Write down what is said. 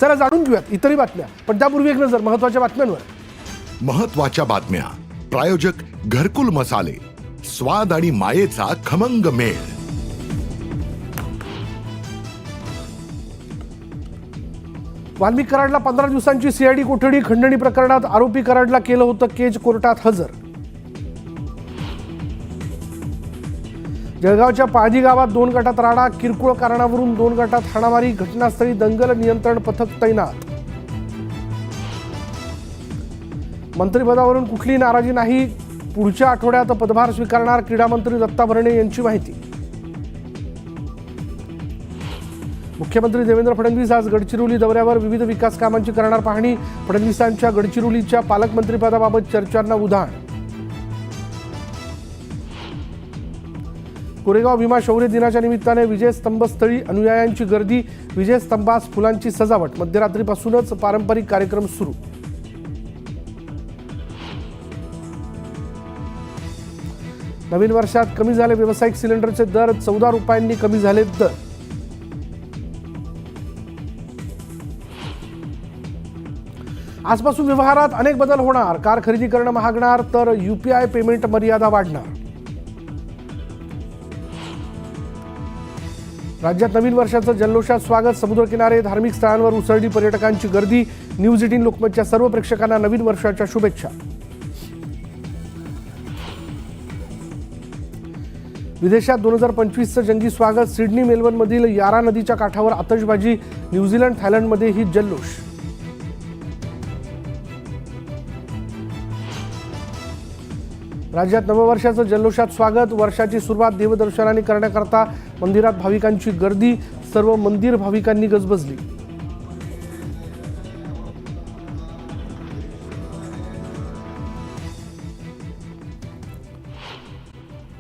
चला जाणून घेऊयात इतरही बातम्या, पण त्यापूर्वी एक नजर महत्त्वाच्या बातम्यांवर. महत्त्वाच्या बातम्या. प्रायोजक घरकुल मसाले, स्वाद आणि मायेचा खमंग मेळ. वाल्मिक कराडला 15 दिवसांची सीआयडी कोठडी. खंडणी प्रकरणात आरोपी कराडला केलं होतं केज कोर्टात हजर. जळगावच्या पाळधी गावात 2 गटात राडा. किरकोळ कारणावरून 2 गटात हाणामारी. घटनास्थळी दंगल नियंत्रण पथक तैनात. मंत्रिपदावरून कुठली नाराजी नाही. पुढच्या आठवड्यात पदभार स्वीकारणार. क्रीडा मंत्री दत्ता भरणे यांची माहिती. मुख्यमंत्री देवेंद्र फडणवीस आज गडचिरोली दौऱ्यावर. विविध विकास कामांची करणार पाहणी. फडणवीसांच्या गडचिरोलीच्या पालकमंत्रीपदाबाबत चर्चांना उधाण. कोरेगाव भीमा शौर्य दिनाच्या निमित्ताने विजयस्तंभस्थळी अनुयायांची गर्दी. विजयस्तंभास फुलांची सजावट. मध्यरात्रीपासूनच पारंपरिक कार्यक्रम सुरू. नवीन वर्षात कमी झाले व्यावसायिक सिलेंडरचे दर. 14 रुपयांनी कमी झाले दर. आजपासून व्यवहारात अनेक बदल होणार. कार खरेदी करणं महागणार तर UPI पेमेंट मर्यादा वाढणार. राज्यात नवीन वर्षाचं जल्लोषात स्वागत. समुद्रकिनारे, धार्मिक स्थळांवर उसळली पर्यटकांची गर्दी. न्यूज 18 लोकमतच्या सर्व प्रेक्षकांना नवीन वर्षाच्या शुभेच्छा. विदेशात 2025चं जंगी स्वागत. सिडनी मेलबर्नमधील यारा नदीच्या काठावर आतषबाजी. न्यूझीलंड थायलंडमध्येही जल्लोष. राज्यात नववर्षाचं जल्लोषात स्वागत. वर्षाची सुरुवात देवदर्शनाने करण्याकरता मंदिरात भाविकांची गर्दी. सर्व मंदिर भाविकांनी गजबजली.